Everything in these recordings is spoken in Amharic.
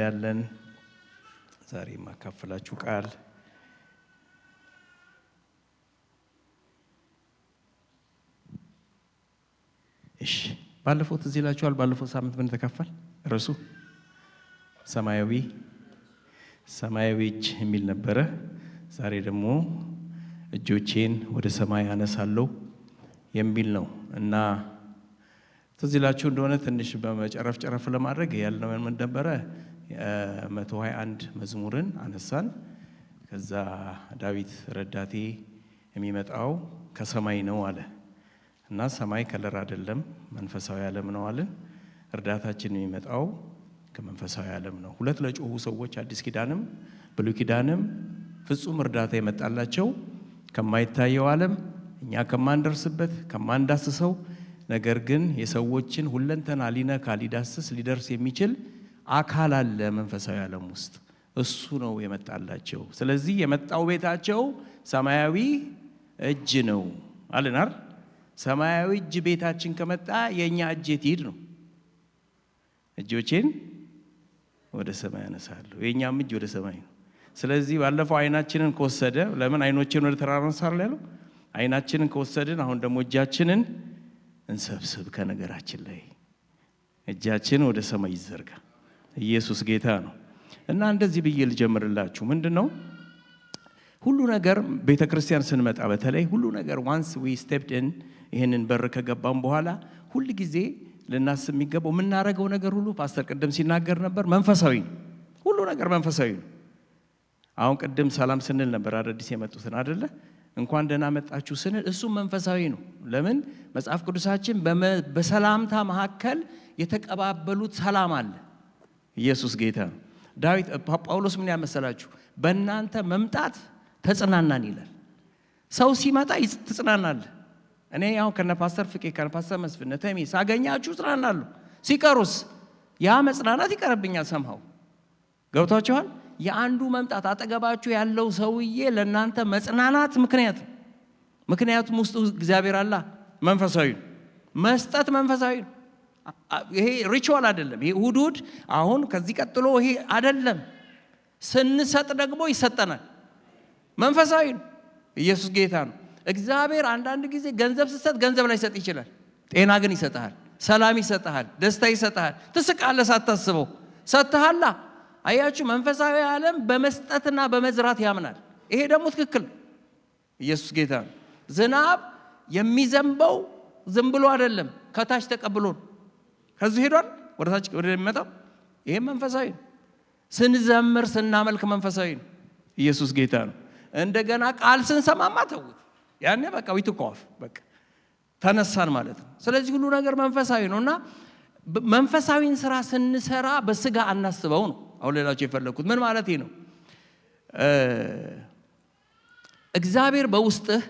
እንጸልያለን። ዛሬ ማካፈላችሁ ቃል ባለፈው ትዝ ይላችኋል። ባለፈው ሳምንት ምን ተካፈል ርዕሱ ሰማያዊ እጅ የሚል ነበረ። ዛሬ ደግሞ እጆቼን ወደ ሰማይ አነሳለሁ የሚል ነው እና ትዝ ይላችሁ እንደሆነ ትንሽ በመጨረፍ ለማድረግ ያልነው ምን ነበረ? 121 መዝሙርን አነሳን። ከዛ ዳዊት ረዳቴ የሚመጣው ከሰማይ ነው አለ እና ሰማይ ከለር አይደለም መንፈሳዊ ዓለም ነው አለ። እርዳታችን የሚመጣው ከመንፈሳዊ ዓለም ነው። ሁለት ለጮሁ ሰዎች አዲስ ኪዳንም ብሉይ ኪዳንም ፍጹም እርዳታ የመጣላቸው ከማይታየው ዓለም እኛ ከማንደርስበት ከማንዳስሰው ነገር ግን የሰዎችን ሁለንተና ሊነካ ሊዳስስ ሊደርስ የሚችል አካል አለ መንፈሳዊ ዓለም ውስጥ። እሱ ነው የመጣላቸው። ስለዚህ የመጣው ቤታቸው ሰማያዊ እጅ ነው አለናል። ሰማያዊ እጅ ቤታችን ከመጣ የኛ እጅ የት ይሄድ ነው? እጆቼን ወደ ሰማይ አነሳለሁ። የኛም እጅ ወደ ሰማይ ነው። ስለዚህ ባለፈው አይናችንን ከወሰደ ለምን አይኖችን ወደ ተራራ አንሳር ያለው? አይናችንን ከወሰድን አሁን ደግሞ እጃችንን እንሰብስብ ከነገራችን ላይ እጃችን ወደ ሰማይ ይዘርጋ። ኢየሱስ ጌታ ነው። እና እንደዚህ ብዬ ልጀምርላችሁ። ምንድነው ሁሉ ነገር ቤተክርስቲያን ስንመጣ በተለይ ሁሉ ነገር once we stepped in ይሄንን በር ከገባን በኋላ ሁሉ ጊዜ ልናስብ የሚገባው የምናረገው ነገር ሁሉ ፓስተር ቅድም ሲናገር ነበር መንፈሳዊ ነው። ሁሉ ነገር መንፈሳዊ ነው። አሁን ቅድም ሰላም ስንል ነበር አዳዲስ የመጡትን አይደለ? እንኳን ደህና መጣችሁ ስንል እሱ መንፈሳዊ ነው። ለምን መጽሐፍ ቅዱሳችን በሰላምታ መካከል የተቀባበሉት ሰላም አለ። ኢየሱስ ጌታ ነው። ዳዊት ጳውሎስ ምን ያመሰላችሁ? በእናንተ መምጣት ተጽናናን ይላል። ሰው ሲመጣ ትጽናናለህ። እኔ ያው ከነ ፓስተር ፍቄ ከነ ፓስተር መስፍን ነተሚ ሳገኛችሁ ጽናናለሁ። ሲቀሩስ ያ መጽናናት ይቀርብኛል። ሰምሃው ገብቷችኋል? የአንዱ መምጣት አጠገባችሁ ያለው ሰውዬ ለእናንተ መጽናናት ምክንያቱም ውስጡ እግዚአብሔር አለ። መንፈሳዊ መስጠት መንፈሳዊ ነው። ይሄ ሪቹዋል አይደለም። ይሄ እሑድ አሁን ከዚህ ቀጥሎ ይሄ አይደለም። ስንሰጥ ደግሞ ይሰጠናል። መንፈሳዊ ነው። ኢየሱስ ጌታ ነው። እግዚአብሔር አንዳንድ ጊዜ ገንዘብ ስትሰጥ ገንዘብ ላይ ሰጥ ይችላል። ጤና ግን ይሰጣል፣ ሰላም ይሰጣል፣ ደስታ ይሰጣል። ትስቃለህ ሳታስበው ሰጥተሃላ። አያችሁ መንፈሳዊ ዓለም በመስጠትና በመዝራት ያምናል። ይሄ ደግሞ ትክክል። ኢየሱስ ጌታ ነው። ዝናብ የሚዘንበው ዝም ብሎ አይደለም፣ ከታች ተቀብሎ ከዚህ ሄዷል ወደ ታች ወደ የሚመጣው። ይሄ መንፈሳዊ ነው። ስንዘምር ስናመልክ መንፈሳዊ ነው። ኢየሱስ ጌታ ነው። እንደገና ቃል ስንሰማማ ተውት ያኔ በቃ ዊትቆፍ በቃ ተነሳን ማለት ነው። ስለዚህ ሁሉ ነገር መንፈሳዊ ነውና መንፈሳዊን ስራ ስንሰራ በስጋ አናስበው ነው። አሁን ሌላችሁ የፈለኩት ምን ማለት ነው? እግዚአብሔር በውስጥህ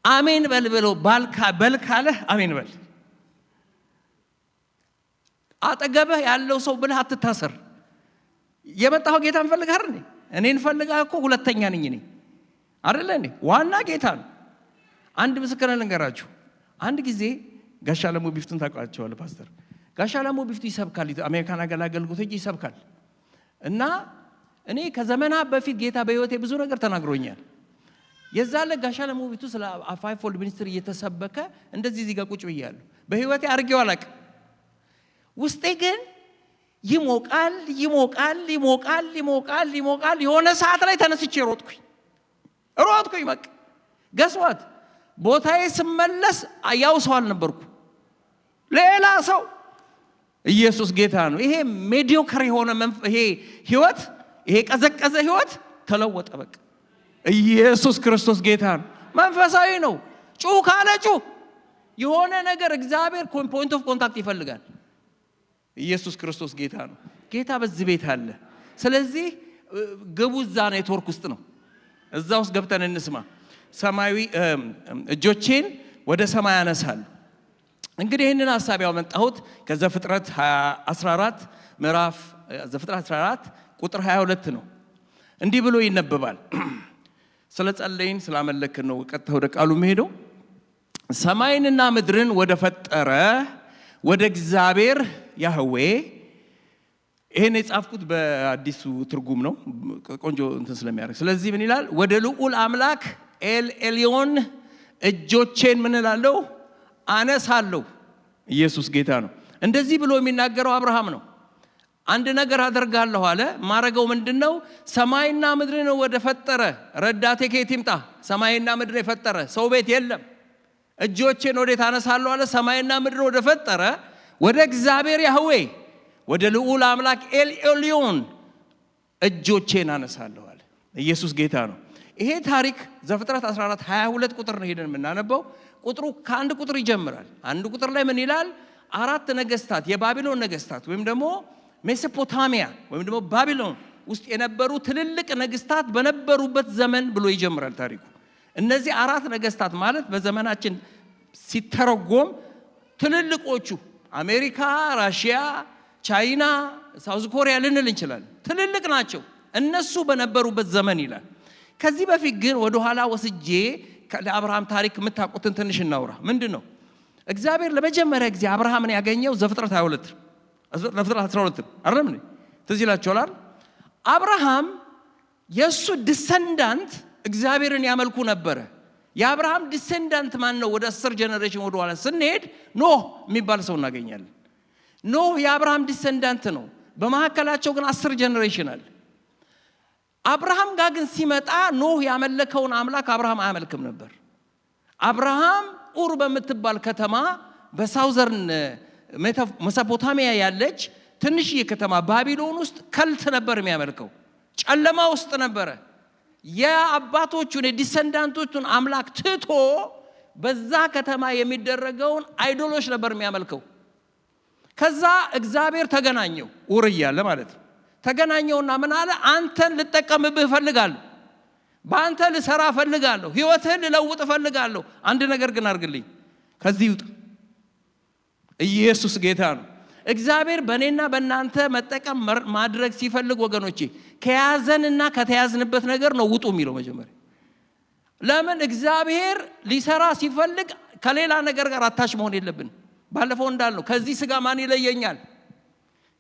አሜን በል ብሎ በልካለህ አሜን በል። አጠገብህ ያለው ሰው ብለህ አትታሰር። የመጣው ጌታን ፈልጋር እንዴ? እኔን ፈልጋ እኮ ሁለተኛ ነኝ እኔ አይደለ እንዴ? ዋና ጌታ ነው። አንድ ምስክር ልንገራችሁ። አንድ ጊዜ ጋሻ ለሙ ቢፍቱን ታውቃቸዋለህ ፓስተር? ጋሻ ለሙ ቢፍቱ ይሰብካል፣ አሜሪካን አገልግሎት እጅ ይሰብካል። እና እኔ ከዘመናት በፊት ጌታ በህይወቴ ብዙ ነገር ተናግሮኛል። የዛለ ጋሻ ለሙ ቢፍቱ ስለ ፋይፎልድ ሚኒስትሪ እየተሰበከ እንደዚህ እዚህ ጋር ቁጭ ብያለሁ። በህይወቴ አርጌው አላውቅም። ውስጤ ግን ይሞቃል። የሆነ ሰዓት ላይ ተነስቼ ሮጥኩኝ በቃ ገስዋት ቦታዬ ስመለስ ያው ሰው አልነበርኩ፣ ሌላ ሰው። ኢየሱስ ጌታ ነው። ይሄ ሜዲዮክር የሆነ ይሄ ህይወት፣ ይሄ ቀዘቀዘ ህይወት ተለወጠ በቃ። ኢየሱስ ክርስቶስ ጌታ ነው። መንፈሳዊ ነው። ጩህ ካለ ጩህ። የሆነ ነገር እግዚአብሔር ፖይንት ኦፍ ኮንታክት ይፈልጋል። ኢየሱስ ክርስቶስ ጌታ ነው። ጌታ በዚህ ቤት አለ። ስለዚህ ግቡ። እዛ ኔትወርክ ውስጥ ነው። እዛ ውስጥ ገብተን እንስማ። ሰማያዊ እጆቼን ወደ ሰማይ አነሳለሁ። እንግዲህ ይህንን ሐሳብ ያመጣሁት ከዘፍጥረት 14 ምዕራፍ ዘፍጥረት 14 ቁጥር 22 ነው። እንዲህ ብሎ ይነበባል። ስለ ጸለይን ስላመለክን ነው ቀጥታ ወደ ቃሉ መሄደው። ሰማይንና ምድርን ወደ ፈጠረ ወደ እግዚአብሔር ያህዌ ይሄን የጻፍኩት በአዲሱ ትርጉም ነው ቆንጆ እንትን ስለሚያደርግ ስለዚህ ምን ይላል ወደ ልዑል አምላክ ኤልዮን እጆቼን ምን እላለሁ አነሳለሁ ኢየሱስ ጌታ ነው እንደዚህ ብሎ የሚናገረው አብርሃም ነው አንድ ነገር አደርጋለሁ አለ ማረጋው ምንድነው ሰማይና ምድርን ወደ ፈጠረ ረዳቴ ከየት ይምጣ ሰማይና ምድርን የፈጠረ ሰው ቤት የለም እጆቼን ወዴት አነሳለሁ አለ ሰማይና ምድርን ወደ ፈጠረ ወደ እግዚአብሔር ያህዌ ወደ ልዑል አምላክ ኤልዮን እጆቼን አነሳለሁ አለ ኢየሱስ ጌታ ነው ይሄ ታሪክ ዘፍጥረት 14:22 ቁጥር ነው ሄደን የምናነበው ቁጥሩ ከአንድ ቁጥር ይጀምራል አንድ ቁጥር ላይ ምን ይላል አራት ነገስታት የባቢሎን ነገስታት ወይም ደግሞ ሜሶፖታሚያ ወይም ደግሞ ባቢሎን ውስጥ የነበሩ ትልልቅ ነገስታት በነበሩበት ዘመን ብሎ ይጀምራል ታሪኩ እነዚህ አራት ነገስታት ማለት በዘመናችን ሲተረጎም ትልልቆቹ አሜሪካ ራሺያ ቻይና ሳውዝ ኮሪያ ልንል እንችላለን ትልልቅ ናቸው እነሱ በነበሩበት ዘመን ይላል ከዚህ በፊት ግን ወደ ኋላ ወስጄ ለአብርሃም ታሪክ የምታውቁትን ትንሽ እናውራ ምንድነው እግዚአብሔር ለመጀመሪያ ጊዜ አብርሃምን ያገኘው ዘፍጥረት 22 ዘፍጥረት 12 አይደለም እንዴ ትዝ ይላችኋል አብርሃም የሱ ዲሰንዳንት እግዚአብሔርን ያመልኩ ነበር የአብርሃም ዲሰንዳንት ማን ነው ወደ 10 ጄነሬሽን ወደ ኋላ ስንሄድ ኖህ የሚባል ሰው እናገኛለን ኖህ የአብርሃም ዲሰንዳንት ነው በመሐከላቸው ግን 10 ጄነሬሽን አለ አብርሃም ጋር ግን ሲመጣ ኖህ ያመለከውን አምላክ አብርሃም አያመልክም ነበር አብርሃም ኡር በምትባል ከተማ በሳውዘርን ሜሶፖታሚያ ያለች ትንሽዬ ከተማ ባቢሎን ውስጥ ከልት ነበር የሚያመልከው ጨለማ ውስጥ ነበር የአባቶቹን የዲሰንዳንቶቹን አምላክ ትቶ በዛ ከተማ የሚደረገውን አይዶሎች ነበር የሚያመልከው ከዛ እግዚአብሔር ተገናኘው ኡር እያለ ማለት ነው ተገናኘውና ምን አለ አንተን ልጠቀምብህ ፈልጋለሁ በአንተ ልሰራ ፈልጋለሁ ህይወትህን ልለውጥ ፈልጋለሁ አንድ ነገር ግን አርግልኝ ከዚህ ውጣ ኢየሱስ ጌታ ነው እግዚአብሔር በእኔና በእናንተ መጠቀም ማድረግ ሲፈልግ ወገኖቼ ከያዘንና ከተያዝንበት ነገር ነው ውጡ የሚለው መጀመሪያ ለምን እግዚአብሔር ሊሰራ ሲፈልግ ከሌላ ነገር ጋር አታች መሆን የለብን ባለፈው እንዳልነው ከዚህ ስጋ ማን ይለየኛል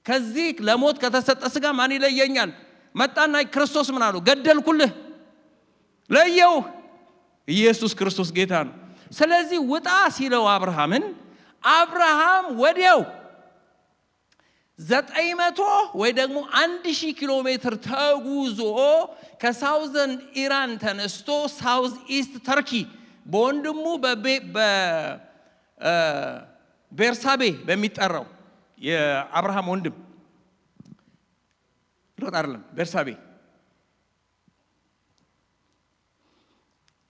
ከዚህ ለሞት ከተሰጠ ስጋ ማን ይለየኛል መጣና ክርስቶስ ምን አለው ገደልኩልህ ለየው ኢየሱስ ክርስቶስ ጌታ ነው ስለዚህ ውጣ ሲለው አብርሃም ወዲያው 900 ወይ ደግሞ 1000 ኪሎ ሜትር ተጉዞ ከሳውዘን ኢራን ተነስቶ ሳውዝ ኢስት ተርኪ በወንድሙ በቤርሳቤ በሚጠራው የአብርሃም ወንድም ሎጥ አይደለም ቤርሳቤ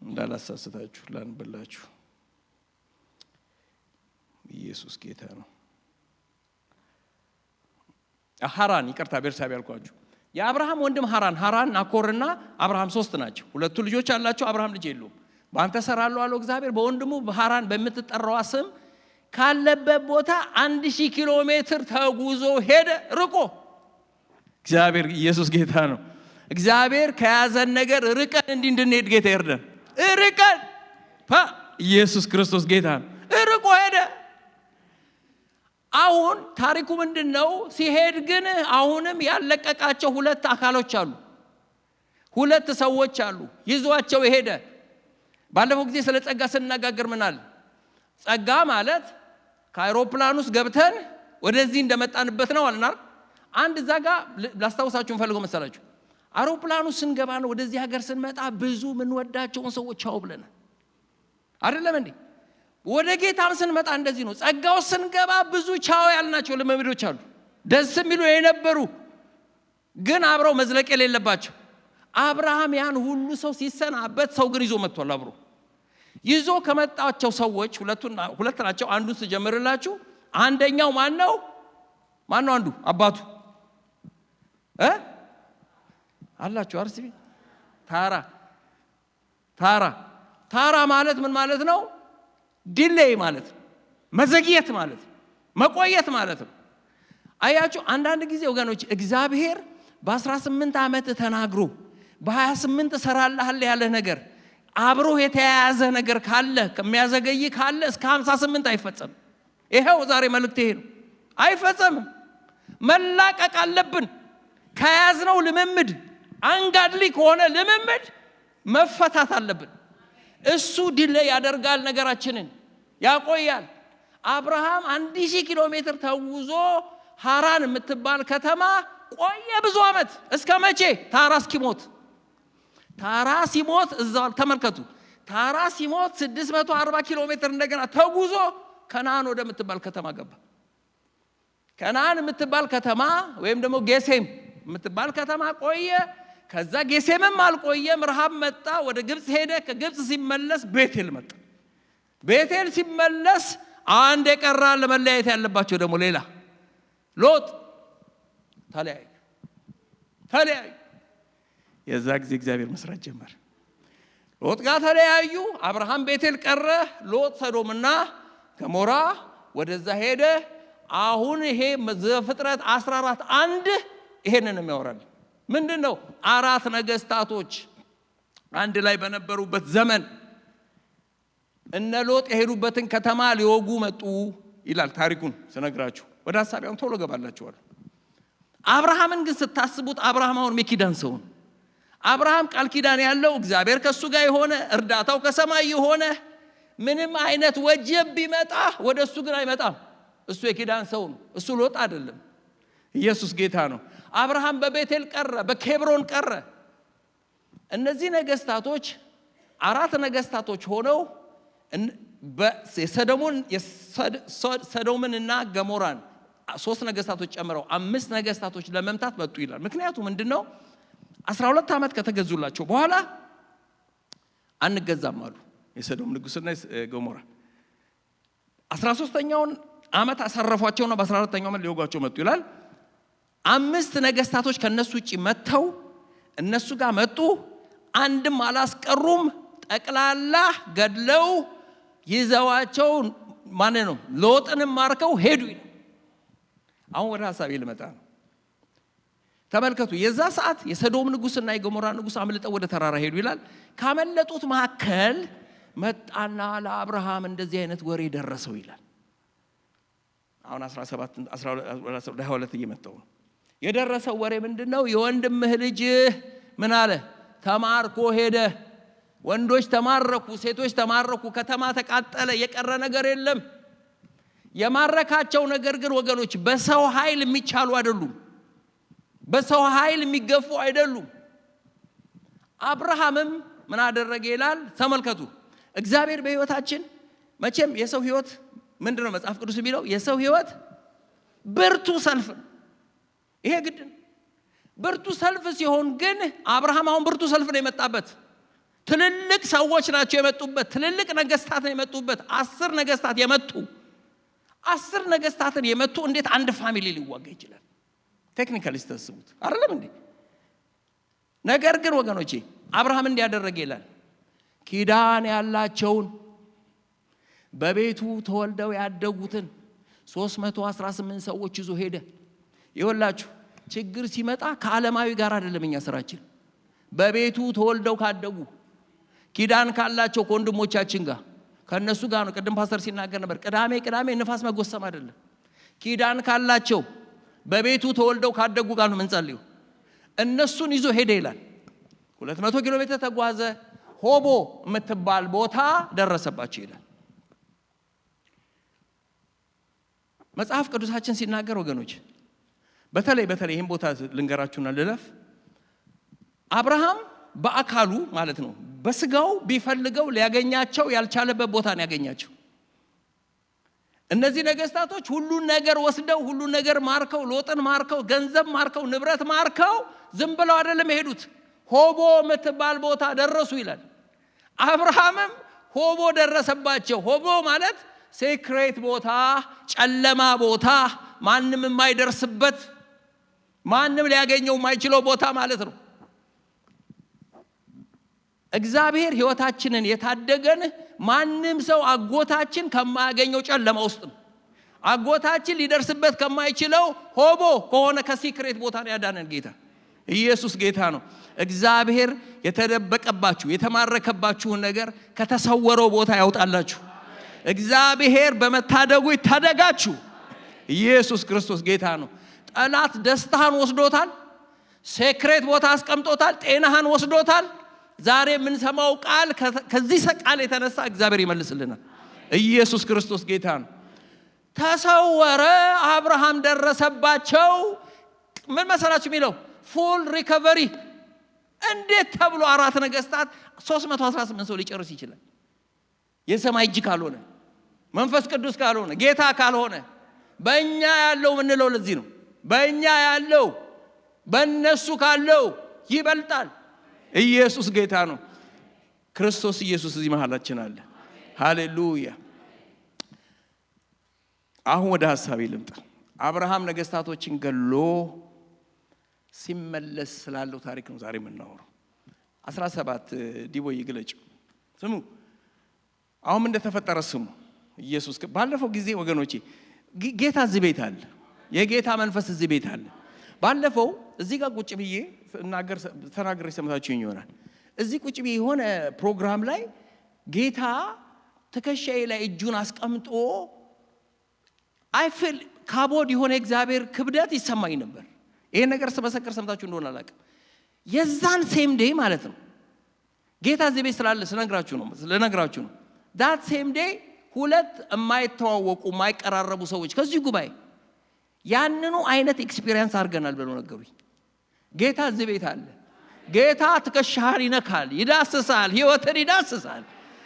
እንዳላሳስታችሁ ላንበላችሁ ኢየሱስ ጌታ ነው ሃራን ይቅርታ ቤርሳቤ አልኳችሁ የአብርሃም ወንድም ሃራን ናኮርና አብርሃም ሶስት ናቸው ሁለቱ ልጆች አላቸው አብርሃም ልጅ የለውም በአንተ ሰራለው አለው እግዚአብሔር በወንድሙ በሃራን በመትጠራው ስም ካለበት ቦታ 1000 ኪሎ ሜትር ተጉዞ ሄደ ርቆ እግዚአብሔር ኢየሱስ ጌታ ነው እግዚአብሔር ከያዘን ነገር ርቀን እንድንሄድ ጌታ ይርዳን ርቀን ኢየሱስ ክርስቶስ ጌታ ነው ርቆ ሄደ አሁን ታሪኩ ምንድነው ሲሄድ ግን አሁንም ያለቀቃቸው ሁለት አካሎች አሉ ሁለት ሰዎች አሉ ይዟቸው ሄደ ባለፈው ጊዜ ስለ ጸጋ ስንነጋገር ምናል ጸጋ ማለት ከአውሮፕላኑስ ገብተን ወደዚህ እንደመጣንበት ነው አለና አንድ ዛጋ ላስታውሳችሁ ፈልገው መሰላችሁ አውሮፕላኑ ስንገባ ነው ወደዚህ ሀገር ስንመጣ ብዙ ምን ወዳቸውን ሰዎች ቻው ብለናል አይደለም እንዴ ወደ ጌታም ስንመጣ እንደዚህ ነው ጸጋው ስንገባ ብዙ ቻው ያልናቸው ለመምዶች አሉ ደስ የሚሉ የነበሩ ግን አብረው መዝለቅ የሌለባቸው አብርሃም ያን ሁሉ ሰው ሲሰናበት ሰው ግን ይዞ መጥቷል አብሮ ይዞ ከመጣቸው ሰዎች ሁለት ናቸው አንዱን ስጀምርላችሁ አንደኛው ማን ነው አንዱ አባቱ አላችሁ አርሲቢ ታራ ማለት ምን ማለት ነው ዲሌይ ማለት መዘግየት ማለት መቆየት ማለት ነው አያችሁ አንዳንድ ጊዜ ወገኖች እግዚአብሔር በ18 ዓመት ተናግሮ በ28 ሰራልሃል ያለ ነገር አብሮ የተያያዘ ነገር ካለ ከሚያዘገይ ካለ እስከ 58 አይፈጸም ይሄው ዛሬ መልእክት ይሄ ነው አይፈጸምም መላቀቅ አለብን። ከያዝነው ልምምድ አንጋድሊ ከሆነ ልምምድ መፈታት አለብን። እሱ ዲሌይ ያደርጋል፣ ነገራችንን ያቆያል። አብርሃም 1000 ኪሎ ሜትር ተጉዞ ሃራን የምትባል ከተማ ቆየ ብዙ ዓመት። እስከ መቼ? ታራ እስኪሞት። ታራ ሲሞት እዛው ተመልከቱ። ታራ ሲሞት 640 ኪሎ ሜትር እንደገና ተጉዞ ከነዓን ወደምትባል ከተማ ገባ። ከነዓን የምትባል ከተማ ወይም ደግሞ ጌሴም የምትባል ከተማ ቆየ። ከዛ ጌሴምም አልቆየም፣ ረሃብ መጣ። ወደ ግብጽ ሄደ። ከግብጽ ሲመለስ ቤቴል መጣ። ቤቴል ሲመለስ አንድ የቀረ ለመለያየት ያለባቸው ደግሞ ሌላ ሎጥ። ተለያዩ። የዛ ጊዜ እግዚአብሔር መስራት ጀመረ። ሎጥ ጋር ተለያዩ። አብርሃም ቤቴል ቀረ። ሎጥ ሰዶምና ገሞራ ወደዛ ሄደ። አሁን ይሄ ዘፍጥረት 14:1 ይሄንን የሚያወራል። ምንድነው? 4 ነገስታቶች አንድ ላይ በነበሩበት ዘመን እነ ሎጥ የሄዱበትን ከተማ ሊወጉ መጡ ይላል። ታሪኩን ስነግራችሁ ወደ ሐሳቢያውን ቶሎ ገባላችኋል። አብርሃምን ግን ስታስቡት አብርሃም አሁን የኪዳን ሰው ነው። አብርሃም ቃል ኪዳን ያለው እግዚአብሔር ከሱ ጋር የሆነ እርዳታው ከሰማይ የሆነ ምንም አይነት ወጀብ ቢመጣ ወደሱ ግን አይመጣም። እሱ የኪዳን ሰው ነው። እሱ ሎጥ አይደለም። ኢየሱስ ጌታ ነው። አብርሃም በቤቴል ቀረ፣ በኬብሮን ቀረ። እነዚህ ነገስታቶች 4 ነገስታቶች ሆነው ሰዶምንና ገሞራን 3 ነገስታቶች ጨምረው 5 ነገስታቶች ለመምታት መጡ ይላል። ምክንያቱም ምንድነው? 12 ዓመት ከተገዙላቸው በኋላ አንገዛም አሉ የሰዶም ንጉስና ገሞራ። 13ኛውን ዓመት አሳረፏቸውና በ14ኛው ዓመት ሊወጓቸው መጡ ይላል። 5 ነገስታቶች ከነሱ ውጪ መተው እነሱ ጋር መጡ። አንድም አላስቀሩም። ጠቅላላ ገድለው ይዘዋቸው ነው ሎጥንም ማርከው ሄዱ ይላል። አሁን ወደ ሐሳቤ ልመጣ ነው። ተመልከቱ። የዛ ሰዓት የሰዶም ንጉስና የገሞራ ንጉስ አምልጠው ወደ ተራራ ሄዱ ይላል። ካመለጡት መካከል መጣና ለአብርሃም እንደዚህ አይነት ወሬ ደረሰው ይላል። አሁን 12 እየመጣው ነው። የደረሰው ወሬ ምንድነው? የወንድምህ ልጅ ምን አለ? ተማርኮ ሄደ። ወንዶች ተማረኩ፣ ሴቶች ተማረኩ፣ ከተማ ተቃጠለ፣ የቀረ ነገር የለም። የማረካቸው ነገር ግን ወገኖች በሰው ኃይል የሚቻሉ አይደሉም። በሰው ኃይል የሚገፉ አይደሉም። አብርሃምም ምን አደረገ ይላል? ተመልከቱ። እግዚአብሔር በህይወታችን መቼም የሰው ህይወት ምንድነው መጽሐፍ ቅዱስ የሚለው? የሰው ህይወት ብርቱ ሰልፍ። ይሄ ግድ ብርቱ ሰልፍ ሲሆን ግን አብርሃም አሁን ብርቱ ሰልፍ ነው የመጣበት። ትልልቅ ሰዎች ናቸው የመጡበት። ትልልቅ ነገስታት ነው የመጡበት። 10 ነገስታት የመጡ 10 ነገስታትን የመጡ እንዴት አንድ ፋሚሊ ሊዋጋ ይችላል? ቴክኒካሊ ተስቡት አይደለም እንዴ? ነገር ግን ወገኖቼ አብርሃም እንዲያደረገ ይላል ኪዳን ያላቸውን በቤቱ ተወልደው ያደጉትን 318 ሰዎች ይዞ ሄደ። ይወላችሁ ችግር ሲመጣ ከዓለማዊ ጋር አይደለም እኛ ስራችን። በቤቱ ተወልደው ካደጉ ኪዳን ካላቸው ወንድሞቻችን ጋር ከነሱ ጋር ነው። ቅድም ፓስተር ሲናገር ነበር። ቅዳሜ ንፋስ መጎሰም አይደለም። ኪዳን ካላቸው በቤቱ ተወልደው ካደጉ ጋር ነው የምንጸልየው። እነሱን ይዞ ሄደ ይላል። 200 ኪሎ ሜትር ተጓዘ። ሆቦ የምትባል ቦታ ደረሰባቸው ይላል መጽሐፍ ቅዱሳችን ሲናገር ወገኖች። በተለይ ይሄን ቦታ ልንገራችሁና ልለፍ። አብርሃም በአካሉ ማለት ነው በስጋው ቢፈልገው ሊያገኛቸው ያልቻለበት ቦታ ነው ያገኛቸው። እነዚህ ነገስታቶች ሁሉን ነገር ወስደው ሁሉን ነገር ማርከው፣ ሎጥን ማርከው፣ ገንዘብ ማርከው፣ ንብረት ማርከው ዝም ብለው አይደለም የሄዱት። ሆቦ የምትባል ቦታ ደረሱ ይላል። አብርሃምም ሆቦ ደረሰባቸው። ሆቦ ማለት ሴክሬት ቦታ፣ ጨለማ ቦታ፣ ማንም የማይደርስበት፣ ማንም ሊያገኘው የማይችለው ቦታ ማለት ነው። እግዚአብሔር ህይወታችንን የታደገን ማንም ሰው አጎታችን ከማያገኘው ጨለማ ውስጥ ነው። አጎታችን ሊደርስበት ከማይችለው ሆቦ ከሆነ ከሲክሬት ቦታ ያዳነን ጌታ ኢየሱስ ጌታ ነው። እግዚአብሔር የተደበቀባችሁ የተማረከባችሁን ነገር ከተሰወረው ቦታ ያውጣላችሁ። እግዚአብሔር በመታደጉ ይታደጋችሁ። ኢየሱስ ክርስቶስ ጌታ ነው። ጠላት ደስታህን ወስዶታል። ሴክሬት ቦታ አስቀምጦታል። ጤናህን ወስዶታል። ዛሬ የምንሰማው ቃል ከዚህ ቃል የተነሳ እግዚአብሔር ይመልስልናል። ኢየሱስ ክርስቶስ ጌታ ነው። ተሰወረ፣ አብርሃም ደረሰባቸው። ምን መሰላችሁ የሚለው? ፉል ሪከቨሪ። እንዴት ተብሎ አራት ነገስታት 318 ሰው ሊጨርስ ይችላል? የሰማይ እጅ ካልሆነ፣ መንፈስ ቅዱስ ካልሆነ፣ ጌታ ካልሆነ። በእኛ ያለው ምንለው ለዚህ ነው። በእኛ ያለው በእነሱ ካለው ይበልጣል። ኢየሱስ ጌታ ነው። ክርስቶስ ኢየሱስ እዚህ መሃላችን አለ። ሃሌሉያ። አሁን ወደ ሐሳቤ ልምጣ። አብርሃም ነገስታቶችን ገሎ ሲመለስ ስላለው ታሪክ ነው ዛሬ የምናወራው። 17 ዲቦይ ይግለጭ ስሙ። አሁን እንደተፈጠረ ስሙ። ኢየሱስ ባለፈው ጊዜ ወገኖቼ ጌታ እዚህ ቤት አለ። የጌታ መንፈስ እዚህ ቤት አለ። ባለፈው እዚህ ጋር ቁጭ ብዬ ተናግሬ ሰምታችሁኝ ይሆናል። እዚህ ቁጭ ብዬ የሆነ ፕሮግራም ላይ ጌታ ትከሻዬ ላይ እጁን አስቀምጦ አይፍል ካቦድ የሆነ እግዚአብሔር ክብደት ይሰማኝ ነበር። ይሄ ነገር ስመሰክር ሰምታችሁ እንደሆነ አላውቅም። የዛን ሴም ዴይ ማለት ነው ጌታ እዚህ ቤት ስላለ ስለነግራችሁ ነው። ዳት ሴም ዴይ ሁለት የማይተዋወቁ የማይቀራረቡ ሰዎች ከዚህ ጉባኤ ያንኑ አይነት ኤክስፒሪየንስ አድርገናል ብለው ነገሩኝ። ጌታ እዚህ ቤት አለ። ጌታ ትከሻህን ይነካል፣ ይዳስሳል፣ ህይወትን ይዳስሳል።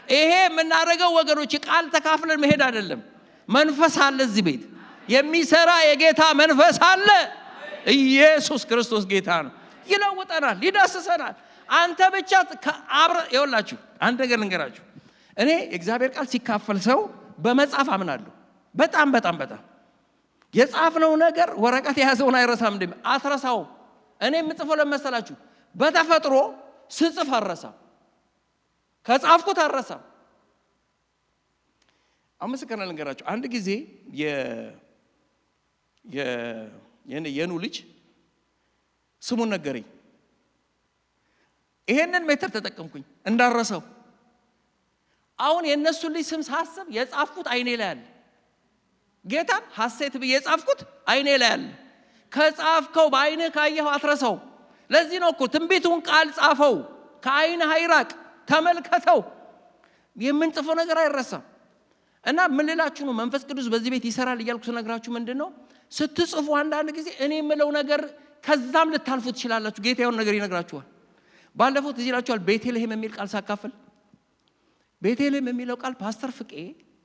ይሄ የምናደርገው ወገኖች ቃል ተካፍለን መሄድ አይደለም። መንፈስ አለ እዚህ ቤት፣ የሚሰራ የጌታ መንፈስ አለ። ኢየሱስ ክርስቶስ ጌታ ነው። ይለውጠናል፣ ይዳስሰናል። አንተ ብቻ ይኸውላችሁ አንድ ነገር ልንገራችሁ። እኔ እግዚአብሔር ቃል ሲካፈል ሰው በመጻፍ አምናለሁ። በጣም የጻፍነው ነገር ወረቀት የያዘውን አይረሳም። አትረሳው። እኔ የምጽፈው ለመሰላችሁ በተፈጥሮ ስጽፍ አረሳም፣ ከጻፍኩት አረሳም። አመስከና ልንገራችሁ። አንድ ጊዜ የኑ ልጅ ስሙን ነገረኝ። ይሄንን ሜተር ተጠቀምኩኝ እንዳረሰው። አሁን የነሱ ልጅ ስም ሳስብ የጻፍኩት አይኔ ላይ አለ። ጌታ ሐሴት ብዬ የጻፍኩት አይኔ ላይ አለ። ከጻፍከው በአይንህ ካየኸው አትረሳው። ለዚህ ነው እኮ ትንቢቱን ቃል ጻፈው፣ ከአይንህ አይራቅ፣ ተመልከተው። የምንጽፈው ነገር አይረሳም። እና ምን ልላችሁ ነው መንፈስ ቅዱስ በዚህ ቤት ይሰራል እያልኩ ስነግራችሁ ምንድነው ስትጽፉ አንዳንድ ጊዜ እኔ የምለው ነገር ከዛም ልታልፉ ትችላላችሁ። ጌታ የሆነ ነገር ይነግራችኋል። ባለፈው ትዝ ይላችኋል ቤተልሔም የሚል ቃል ሳካፍል፣ ቤተልሔም የሚለው ቃል ፓስተር ፍቄ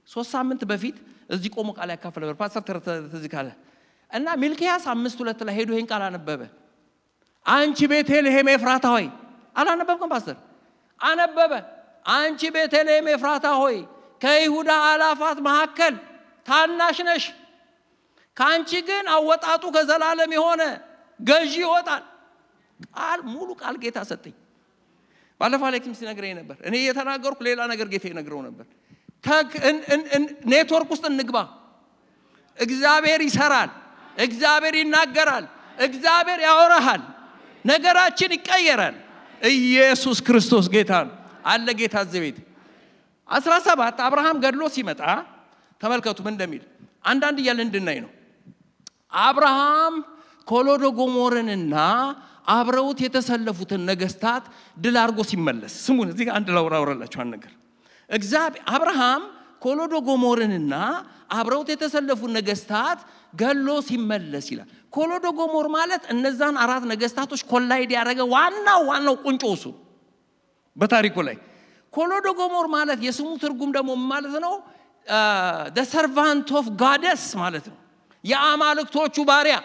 3 ሳምንት በፊት እዚህ ቆሞ ቃል ያካፈለ ነበር። ፓስተር ትዝ ካለ እና ሚልክያስ 5:2 ላይ ሄዶ ይሄን ቃል አነበበ። አንቺ ቤተልሔም ኤፍራታ ሆይ፣ አላነበብኩም ፓስተር? አነበበ። አንቺ ቤተልሔም ኤፍራታ ሆይ ከይሁዳ አላፋት መካከል ታናሽ ነሽ፣ ካንቺ ግን አወጣጡ ከዘላለም የሆነ ገዢ ይወጣል። ቃል ሙሉ ቃል ጌታ ሰጠኝ። ባለፈው ላይ ኪም ሲነግረኝ ነበር። እኔ እየተናገርኩ ሌላ ነገር ጌታ ይነግረው ነበር። ኔትወርክ ውስጥ እንግባ። እግዚአብሔር ይሰራል፣ እግዚአብሔር ይናገራል፣ እግዚአብሔር ያወራሃል፣ ነገራችን ይቀየራል። ኢየሱስ ክርስቶስ ጌታ ነው አለ። ጌታ እዚህ ቤት 17 አብርሃም ገድሎ ሲመጣ ተመልከቱ ምን እንደሚል አንዳንድ እያለ እንድናይ ነው። አብርሃም ኮሎዶ ጎሞርንና አብረውት የተሰለፉትን ነገስታት ድል አድርጎ ሲመለስ ስሙን እዚህ ጋር አንድ ላውራላችሁ አንድ ነገር። አብርሃም ኮሎዶ ጎሞርንና አብረውት የተሰለፉ ነገስታት ገሎ ሲመለስ ይላል። ኮሎዶ ጎሞር ማለት እነዛን አራት ነገስታቶች ኮላይድ ያደረገ ዋናው ቁንጮ እሱ በታሪኩ ላይ። ኮሎዶ ጎሞር ማለት የስሙ ትርጉም ደግሞ ማለት ነው the servant of goddess ማለት ነው፣ የአማልክቶቹ ባሪያ።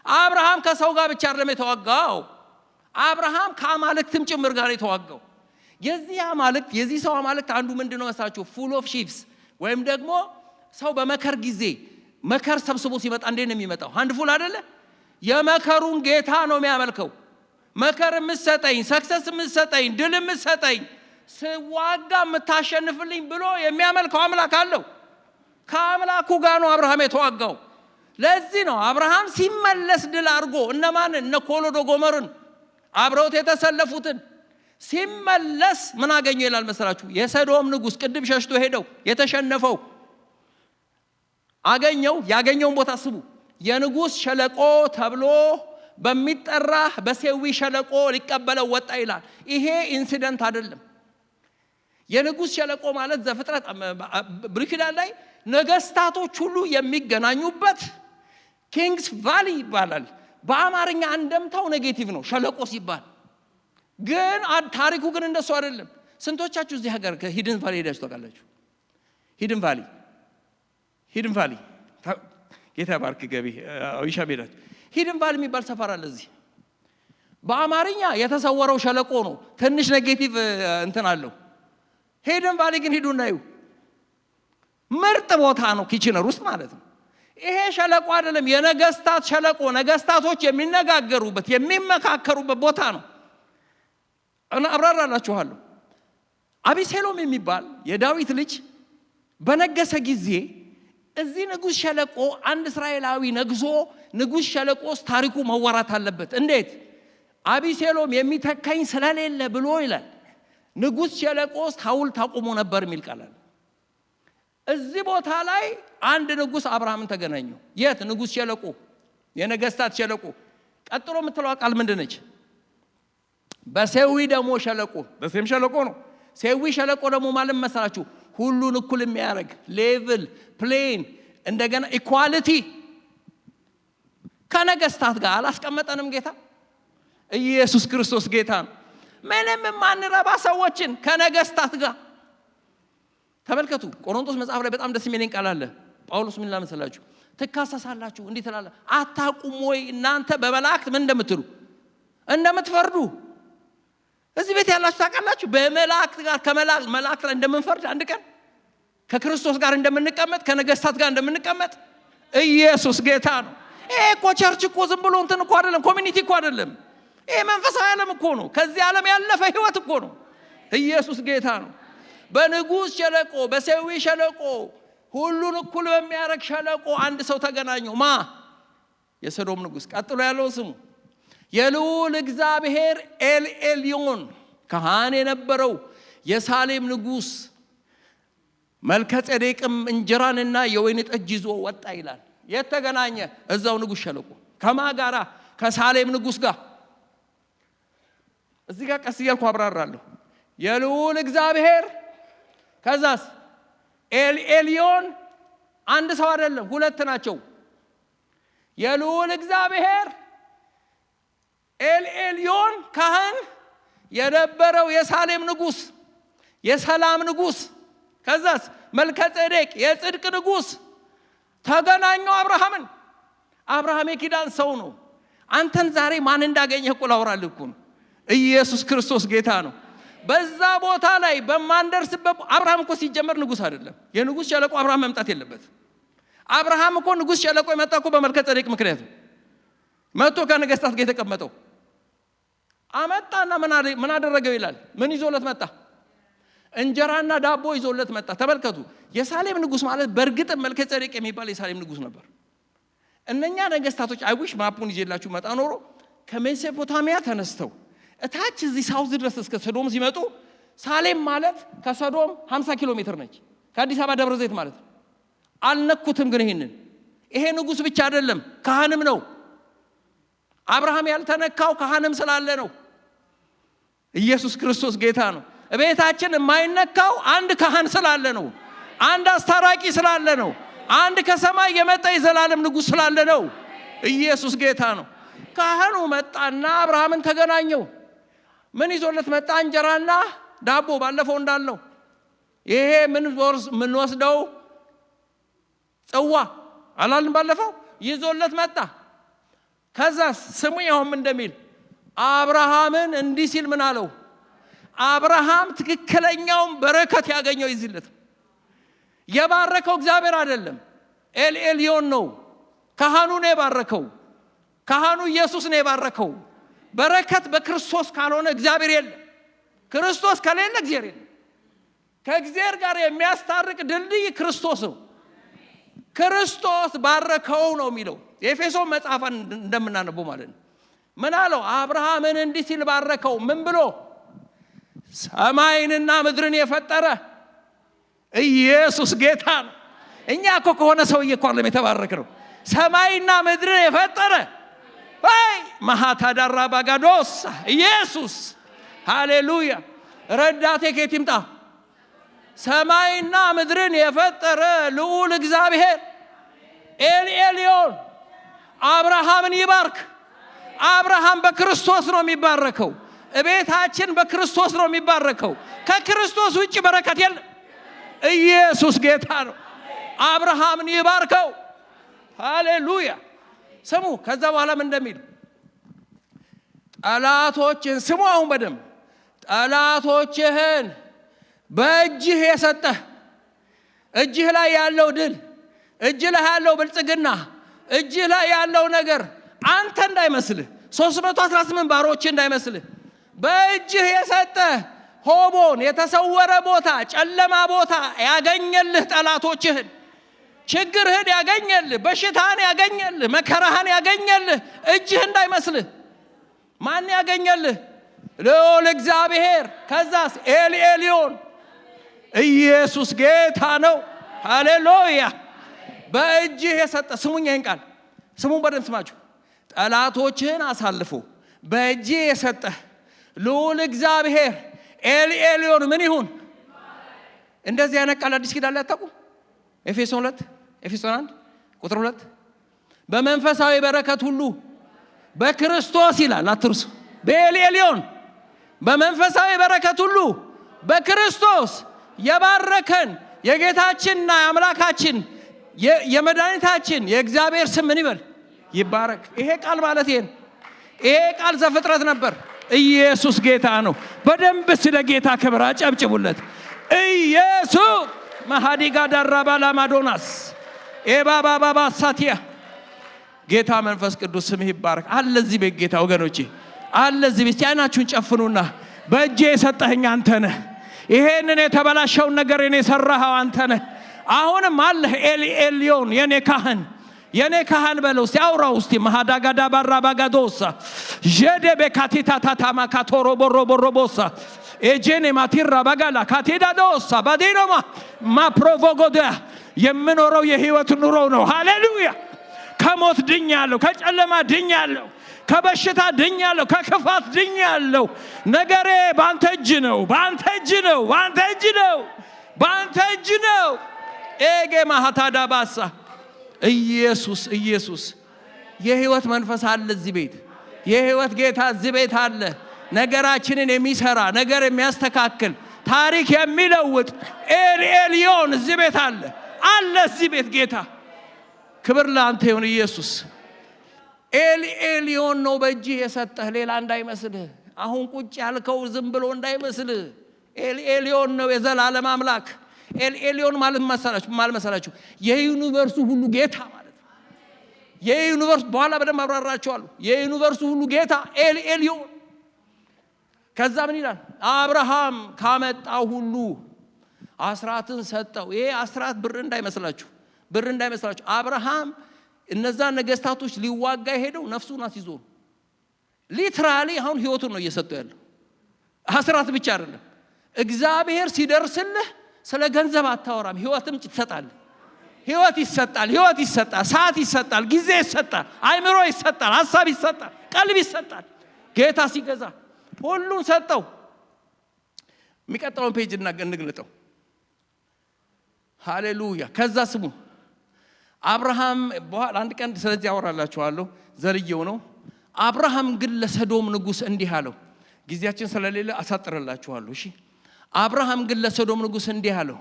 አብርሃም ከሰው ጋር ብቻ አይደለም የተዋጋው፣ አብርሃም ከአማልክትም ጭምር ጋር የተዋጋው። የዚህ ሰው አማልክት አንዱ ምንድነው መሳችሁ? full of sheaves ወይም ደግሞ ሰው በመከር ጊዜ መከር ሰብስቦ ሲመጣ እንዴት ነው የሚመጣው? አንድ ፉል አይደለ? የመከሩን ጌታ ነው የሚያመልከው። መከር የምትሰጠኝ፣ ሰክሰስ የምትሰጠኝ፣ ድል የምትሰጠኝ፣ ስዋጋ የምታሸንፍልኝ ብሎ የሚያመልከው አምላክ አለው። ከአምላኩ ጋር ነው አብርሃም የተዋጋው። ለዚህ ነው አብርሃም ሲመለስ ድል አድርጎ እነማንን? እነ ኮሎዶ ጎሞርን አብረውት የተሰለፉትን ሲመለስ ምን አገኘ ይላል መሰላችሁ? የሰዶም ንጉስ ቅድም ሸሽቶ ሄደው የተሸነፈው አገኘው። ያገኘውን ቦታ ስሙ። የንጉስ ሸለቆ ተብሎ በሚጠራ በሴዊ ሸለቆ ሊቀበለው ወጣ ይላል። ይሄ ኢንሲደንት አይደለም። የንጉስ ሸለቆ ማለት ዘፍጥረት ብሉይ ኪዳን ላይ ነገስታቶች ሁሉ የሚገናኙበት ኪንግስ ቫሊ ይባላል። በአማርኛ እንደምታው ኔጌቲቭ ነው ሸለቆ ሲባል፣ ግን ታሪኩ ግን እንደሱ አይደለም። ስንቶቻችሁ እዚህ ሀገር ከሂድን ቫሊ ሄዳችሁ ታውቃላችሁ? ሂድን ቫሊ ጌታ ባርክ ገቢ አዊሻ ቤዳች ሂድን ቫሊ የሚባል ሰፈር አለ እዚህ። በአማርኛ የተሰወረው ሸለቆ ነው። ትንሽ ኔጌቲቭ እንትን አለው። ሂድን ቫሊ ግን ሂዱና እዩ። ምርጥ ቦታ ነው፣ ኪችነር ውስጥ ማለት ነው። ይሄ ሸለቆ አይደለም፣ የነገስታት ሸለቆ፣ ነገስታቶች የሚነጋገሩበት የሚመካከሩበት ቦታ ነው። እና አብራራላችኋለሁ። አቢሴሎም የሚባል የዳዊት ልጅ በነገሰ ጊዜ እዚህ ንጉስ ሸለቆ አንድ እስራኤላዊ ነግሶ ንጉስ ሸለቆ ውስጥ ታሪኩ መወራት አለበት። እንዴት? አቢሴሎም የሚተካኝ ስለሌለ ብሎ ይላል። ንጉስ ሸለቆ ውስጥ ሐውልት አቁሞ ነበር የሚል ቃል አለ። እዚህ ቦታ ላይ አንድ ንጉስ አብርሃምን ተገናኘው። የት? ንጉስ ሸለቆ፣ የነገስታት ሸለቆ። ቀጥሎ የምትለው ቃል ምንድነች? በሴዊ ደግሞ ሸለቆ፣ በሴም ሸለቆ ነው። ሴዊ ሸለቆ ደግሞ ማለት መሰላችሁ ሁሉን እኩል የሚያደርግ ሌቭል፣ ፕሌን፣ እንደገና ኢኳሊቲ ከነገስታት ጋር አላስቀመጠንም ጌታ ኢየሱስ ክርስቶስ ጌታ ነው። ምንም ማንረባ ሰዎችን ከነገስታት ጋር ተመልከቱ። ቆሮንቶስ መጽሐፍ ላይ በጣም ደስ የሚለኝ ቃል አለ። ጳውሎስ ምን ላመሰላችሁ? ትካሰሳላችሁ እንዴ ትላለ? አታቁም ወይ እናንተ በመላእክት ምን እንደምትሉ እንደምትፈርዱ? እዚህ ቤት ያላችሁ ታውቃላችሁ። በመላእክት ጋር ከመላእክት ላይ እንደምንፈርድ አንድ ቀን ከክርስቶስ ጋር እንደምንቀመጥ ከነገስታት ጋር እንደምንቀመጥ ኢየሱስ ጌታ ነው። ይሄ እኮ ቸርች እኮ ዝም ብሎ እንትን እኮ አይደለም፣ ኮሚኒቲ እኮ አይደለም። ይሄ መንፈሳዊ ዓለም እኮ ነው። ከዚህ ዓለም ያለፈ ህይወት እኮ ነው። ኢየሱስ ጌታ ነው። በንጉስ ሸለቆ፣ በሴዊ ሸለቆ፣ ሁሉን እኩል በሚያረግ ሸለቆ አንድ ሰው ተገናኘው። ማ? የሰዶም ንጉስ። ቀጥሎ ያለው ስሙ የልዑል እግዚአብሔር ኤልኤልዮን ካህን የነበረው የሳሌም ንጉስ መልከጼዴቅም እንጀራንና የወይን ጠጅ ይዞ ወጣ ይላል። የት ተገናኘ? እዛው ንጉስ ሸለቆ። ከማ ጋራ? ከሳሌም ንጉስ ጋር። እዚህ ጋር ቀስ እያልኩ አብራራለሁ። የልዑል እግዚአብሔር ከዛስ ኤልኤልዮን አንድ ሰው አይደለም፣ ሁለት ናቸው። የልዑል እግዚአብሔር ኤልኤልዮን ካህን የነበረው የሳሌም ንጉስ፣ የሰላም ንጉስ፣ ከዛስ መልከጼዴቅ የጽድቅ ንጉስ ተገናኙ አብርሃምን። አብርሃም የኪዳን ሰው ነው። አንተን ዛሬ ማን እንዳገኘህ እኮ ላወራልህ እኮ ነው። ኢየሱስ ክርስቶስ ጌታ ነው። በዛ ቦታ ላይ በማንደርስበት አብርሃም እኮ ሲጀመር ንጉስ አይደለም። የንጉስ ሸለቆ አብርሃም መምጣት የለበት። አብርሃም እኮ ንጉስ ሸለቆ የመጣ እኮ በመልከጼዴቅ ምክንያት ነው። መጥቶ ከነገስታት ጋር የተቀመጠው አመጣና ምን አደረገው ይላል? ምን ይዞለት መጣ? እንጀራና ዳቦ ይዞለት መጣ። ተመልከቱ። የሳሌም ንጉስ ማለት በእርግጥ መልከጼዴቅ የሚባል የሳሌም ንጉስ ነበር። እነኛ ነገስታቶች አይዊሽ ማፑን ይዤላችሁ መጣ ኖሮ ከሜሶፖታሚያ ተነስተው እታች እዚህ ሳውዝ ድረስ እስከ ሰዶም ሲመጡ ሳሌም ማለት ከሰዶም 50 ኪሎ ሜትር ነች። ከአዲስ አበባ ደብረ ዘይት ማለት አልነኩትም። ግን ይሄ ንጉስ ብቻ አይደለም፣ ካህንም ነው። አብርሃም ያልተነካው ካህንም ስላለ ነው። ኢየሱስ ክርስቶስ ጌታ ነው። ቤታችን የማይነካው አንድ ካህን ስላለ ነው። አንድ አስታራቂ ስላለ ነው። አንድ ከሰማይ የመጣ የዘላለም ንጉስ ስላለ ነው። ኢየሱስ ጌታ ነው። ካህኑ መጣና አብርሃምን ተገናኘው። ምን ይዞለት መጣ? እንጀራና ዳቦ። ባለፈው እንዳልነው ይሄ ምን ወስደው ጽዋ አላልን? ባለፈው ይዞለት መጣ። ከዛ ስሙ ያውም እንደሚል አብርሃምን እንዲህ ሲል ምን አለው? አብርሃም ትክክለኛውን በረከት ያገኘው ይዝለት። የባረከው እግዚአብሔር አይደለም፣ ኤልኤልዮን ነው። ካህኑ ነው የባረከው። ካህኑ ኢየሱስ ነው የባረከው። በረከት በክርስቶስ ካልሆነ እግዚአብሔር የለም። ክርስቶስ ከሌለ እግዚአብሔር የለም። ከእግዚአብሔር ጋር የሚያስታርቅ ድልድይ ክርስቶስ ነው። ክርስቶስ ባረከው ነው የሚለው የኤፌሶን መጽሐፍ እንደምናነበው ማለት ነው። ምን አለው? አብርሃምን እንዲህ ሲል ባረከው። ምን ብሎ? ሰማይንና ምድርን የፈጠረ ኢየሱስ ጌታ ነው። እኛ እኮ ከሆነ ሰውዬ እኮ አይደለም የተባረክነው። ሰማይና ምድርን የፈጠረ አይ ማሃታዳራ ባጋዶስ ኢየሱስ ሃሌሉያ ረዳቴ ከየት ይምጣ ሰማይና ምድርን የፈጠረ ልዑል እግዚአብሔር ኤልኤልዮን አብርሃምን ይባርክ አብርሃም በክርስቶስ ነው የሚባረከው እቤታችን በክርስቶስ ነው የሚባረከው ከክርስቶስ ውጪ በረከት የለም ኢየሱስ ጌታ ነው አብርሃምን ይባርከው ሃሌሉያ ስሙ ከዛ በኋላም እንደሚል ጠላቶችን ስሙ አሁን በደም ጠላቶችህን በእጅህ የሰጠህ እጅህ ላይ ያለው ድል እጅህ ላይ ያለው ብልጽግና እጅህ ላይ ያለው ነገር አንተ እንዳይመስልህ 318 ባሮች እንዳይመስልህ በእጅህ የሰጠህ ሆቦን የተሰወረ ቦታ ጨለማ ቦታ ያገኘልህ ጠላቶችህን ችግርህን ያገኘልህ በሽታህን ያገኘልህ መከራህን ያገኘልህ እጅህ እንዳይመስልህ ማን ያገኘልህ ልዑል እግዚአብሔር ከዛስ ኤልኤልዮን ኢየሱስ ጌታ ነው ሃሌሉያ በእጅህ የሰጠ ስሙኝ ይሄን ቃል ስሙን በደንብ ስማችሁ ጠላቶችህን አሳልፎ በእጅህ የሰጠ ልዑል እግዚአብሔር ኤልኤልዮን ምን ይሁን እንደዚህ አይነት ቃል አዲስ ኪዳን ላይ አታውቁ ኤፌሶን 1 ቁጥር 2 በመንፈሳዊ በረከት ሁሉ በክርስቶስ ይላል አትርሱ በኤልኤልዮን በመንፈሳዊ በረከት ሁሉ በክርስቶስ የባረከን የጌታችንና የአምላካችን የመድኃኒታችን የእግዚአብሔር ስም ምን ይበል ይባረክ ይሄ ቃል ማለት ይሄ ቃል ዘፍጥረት ነበር ኢየሱስ ጌታ ነው በደንብ ስለ ጌታ ክብር አጨብጭቡለት ኢየሱስ ማሃዲጋ ዳራባላ ማዶናስ ኤባባባባ ሳቲያ ጌታ መንፈስ ቅዱስ ስም ይባረክ አለዚህ ቤት ጌታ ወገኖቼ አለዚህ ቤት አይናችሁን ጨፍኑና በእጄ የሰጠኸኝ አንተ ነህ ይሄንን የተበላሸውን ነገር እኔ ሰራኸው አንተ ነህ አሁንም አለህ ኤልኤልዮን የኔ ካህን በለው ሲያውራው እስቲ ማሃዳጋዳ ባራባጋዶሳ ጀደ በካቲታ ታታማ ካቶሮ ቦሮቦሮቦሳ ኤጄኔ ማቲራ ባጋላ ካቴዳዶሳ ባዲኖማ ማፕሮቮጎዳ የምኖረው የህይወት ኑሮ ነው ሃሌሉያ ከሞት ድኛለሁ ከጨለማ ድኛለሁ ከበሽታ ድኛለሁ ከክፋት ድኛለሁ ነገሬ ባንተ እጅ ነው ኤጌ ማሃታዳ ባሳ ኢየሱስ የህይወት መንፈስ አለ እዚህ ቤት የህይወት ጌታ እዚህ ቤት አለ ነገራችንን የሚሰራ ነገር የሚያስተካክል ታሪክ የሚለውጥ ኤልኤልዮን እዚህ ቤት አለ እዚህ ቤት ጌታ ክብር ለአንተ ይሁን ኢየሱስ ኤልኤልዮን ነው በእጅ የሰጠህ ሌላ እንዳይመስልህ አሁን ቁጭ ያልከው ዝም ብሎ እንዳይመስልህ ኤልኤልዮን ነው የዘላለም አምላክ ኤልኤልዮን ማለት መሰላችሁ የዩኒቨርሱ ሁሉ ጌታ ማለት የዩኒቨርስ በኋላ በደንብ አብራራቸዋለሁ የዩኒቨርሱ ሁሉ ጌታ ኤልኤልዮን ከዛ ምን ይላል አብርሃም ካመጣው ሁሉ አስራትን ሰጠው ይሄ አስራት ብር እንዳይመስላችሁ አብርሃም እነዛ ነገስታቶች ሊዋጋ ሄደው ነፍሱን አስይዞ ሊትራሊ አሁን ህይወቱን ነው እየሰጠው ያለው አስራት ብቻ አይደለም እግዚአብሔር ሲደርስልህ ስለ ገንዘብ አታወራም ህይወትም ይሰጣል ህይወት ይሰጣል ሰዓት ይሰጣል ጊዜ ይሰጣል አይምሮ ይሰጣል ሐሳብ ይሰጣል ቀልብ ይሰጣል ጌታ ሲገዛ ሁሉን ሰጠው የሚቀጥለውን ፔጅ እንግለጠው ሃሌሉያ ከዛ ስሙ አብርሃም በኋላ አንድ ቀን ስለዚህ አወራላችኋለሁ ዘርየው ነው አብርሃም ግን ለሰዶም ንጉስ እንዲህ አለው ጊዜያችን ስለሌለ አሳጥረላችኋለሁ እሺ አብርሃም ግን ለሰዶም ንጉስ እንዲህ አለው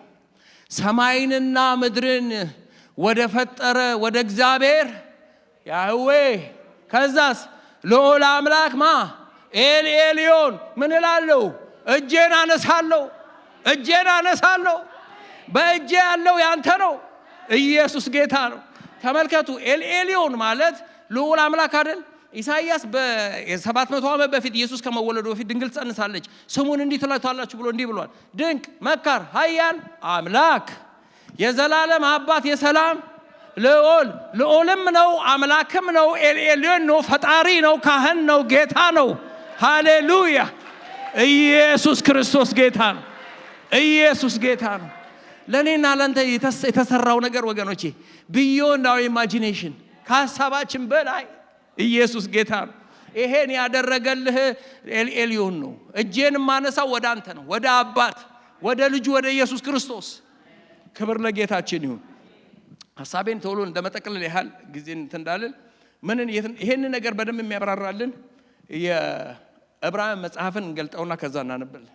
ሰማይንና ምድርን ወደ ፈጠረ ወደ እግዚአብሔር ያህዌ ከዛስ ልዑል አምላክ ኤልኤልዮን ምን እላለሁ እጄን አነሳለሁ በእጄ ያለው ያንተ ነው ኢየሱስ ጌታ ነው ተመልከቱ ኤልኤልዮን ማለት ልዑል አምላክ አይደል ኢሳይያስ በ700 ዓመት በፊት ኢየሱስ ከመወለዱ በፊት ድንግል ጸንሳለች ስሙን እንዲህ ትላታላችሁ ብሎ እንዲህ ብሏል ድንቅ መካር ኃያል አምላክ የዘላለም አባት የሰላም ልዑልም ነው አምላክም ነው ኤልኤልዮን ነው ፈጣሪ ነው ካህን ነው ጌታ ነው ሃሌሉያ ኢየሱስ ክርስቶስ ጌታ ነው ለኔና ለአንተ የተሰራው ነገር ወገኖቼ ቢዮንድ አወር ኢማጂኔሽን ከሐሳባችን በላይ ኢየሱስ ጌታ ነው። ይሄን ያደረገልህ ኤልዮን ነው። እጄን ማነሳው ወደ አንተ ነው፣ ወደ አባት፣ ወደ ልጁ ወደ ኢየሱስ ክርስቶስ። ክብር ለጌታችን ይሁን። ሐሳቤን ቶሎ እንደመጠቅለል ያህል ጊዜ እንዳልን ይሄን ነገር በደንብ የሚያብራራልን የዕብራውያን መጽሐፍን እንገልጠውና ከዛ እናነብልን።